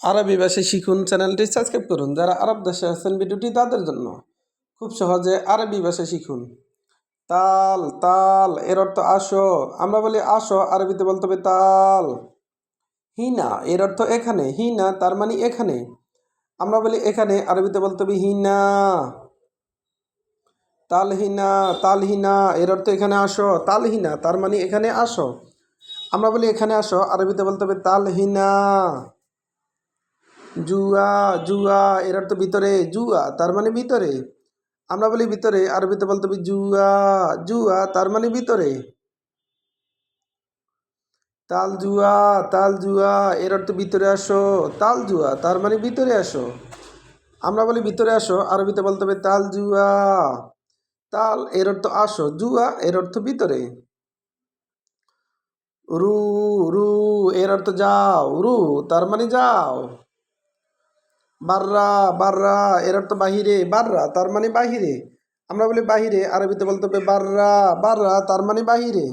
আরবি ভাষা শিখুন চ্যানেলটি সাবস্ক্রাইব করুন। যারা আরব দেশে আছেন ভিডিওটি তাদের জন্য। খুব সহজে আরবি ভাষা শিখুন। তাল তাল এর অর্থ আসো। আমরা বলি আসো, আরবিতে বলতে হবে তাল। হিনা এর অর্থ এখানে। হিনা তার মানে এখানে। আমরা বলি এখানে, আরবিতে বলতে হবে হিনা। তালহিনা তালহিনা এর অর্থ এখানে আসো। তালহিনা তার মানে এখানে আসো। আমরা বলি এখানে আসো, আরবিতে বলতে হবে তালহিনা। জুয়া জুয়া এর অর্থ ভিতরে। জুয়া তার মানে ভিতরে। আমরা বলি ভিতরে, আরবিতে বলতে হবে জুয়া। জুয়া তার মানে ভিতরে। তাল জুয়া তাল জুয়া এর অর্থ ভিতরে আসো। তাল জুয়া তার মানে ভিতরে আসো। আমরা বলি ভিতরে আসো, আরবিতে বলতে হবে তাল জুয়া। তাল এর অর্থ আসো, জুয়া এর অর্থ ভিতরে। রু রু এর অর্থ যাও। রু তার মানে যাও। বাররা বাররা এর অর্থ বাহিরে। বাররা তার মানে বাহিরে। আমরা বলি বাহিরে, আরবিতে বলতে হবে বাররা। বাররা তার মানে বাহিরে।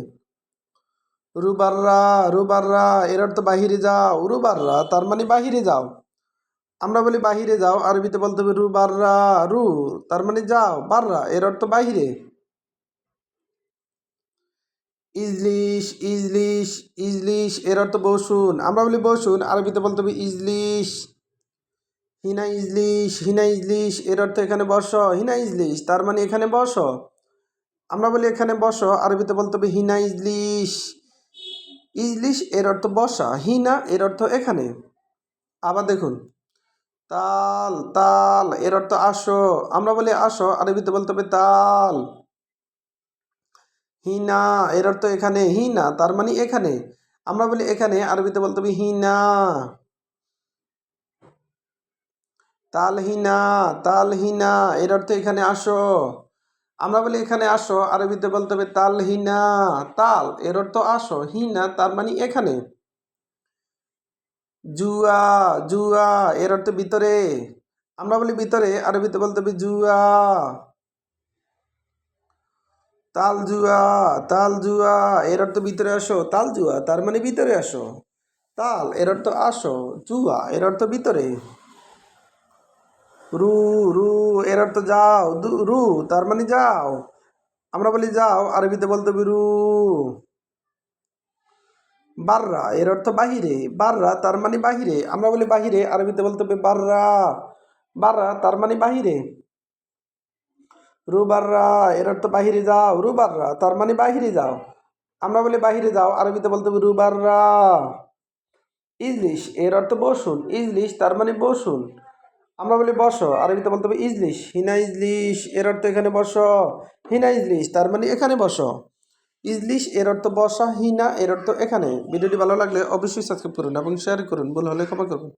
রুবাররা রুবাররা এর অর্থ বাহিরে যাও। রুবাররা তার মানে বাহিরে যাও। আমরা বলি বাহিরে যাও, আরবিতে বলতে হবে রুবাররা। রু তার মানে যাও, বাররা এর অর্থ বাহিরে। ইজলিশ ইজলিশ ইজলিশ এর অর্থ বসুন। আমরা বলি বসুন, আরবিতে বলতে হবে ইজলিশ। হিনা ইজলিশ হিনা ইজলিশ এর অর্থ এখানে বসো। হিনা ইজলিশ তার মানে এখানে বসো। আমরা বলি এখানে বসো, আরবিতে বলতে হবে হিনা ইজলিশ। ইজলিশ এর অর্থ বসা। হিনা এর অর্থ এখানে। আবার দেখুন, তাল তাল এর অর্থ আসো। আমরা বলি আসো, আরবিতে বলতে হবে তাল। হিনা এর অর্থ এখানে। হিনা তার মানে এখানে। আমরা বলি এখানে, আরবিতে বলতে হবে হিনা। তালহিনা তালহিনা এর অর্থ এখানে আসো। আমরা বলি এখানে আসো, আরবিতে বলতে হবে তালহিনা। তাল এর অর্থ আসো, হিনা তার মানে এখানে। জুয়া জুয়া এর অর্থ ভিতরে। আমরা বলি ভিতরে, আরবিতে বলতে হবে জুয়া। তাল জুয়া তাল জুয়া এর অর্থ ভিতরে আসো। তাল জুয়া তার মানে ভিতরে আসো। তাল এর অর্থ আসো। জুয়া এর অর্থ ভিতরে। রু রু এর অর্থ যাও। রু তার মানে যাও। আমরা বলি যাও, আরবিতে বলতে হবে রু। বাররা এর অর্থ বাহিরে। বাররা তার মানে বাহিরে। আমরা বলি বাহিরে, আরবিতে বলতে হবে বাররা। বাররা তার মানে বাহিরে। রুবাররা এর অর্থ বাহিরে যাও। রুবাররা তার মানে বাহিরে যাও। আমরা বলি বাহিরে যাও, আরবিতে বলতে হবে রুবাররা। ইজলিশ এর অর্থ বসুন। ইজলিশ তার মানে বসুন। আমরা বলি বসো, আরবিতে বলতে হবে ইজলিশ। হিনা ইজলিশ এর অর্থ এখানে বসো। হিনা ইজলিশ তার মানে এখানে বসো। ইজলিশ এর অর্থ বসা। হিনা এর অর্থ এখানে। ভিডিওটি ভালো লাগলে অবশ্যই সাবস্ক্রাইব করুন এবং শেয়ার করুন। ভুল হলে ক্ষমা করুন।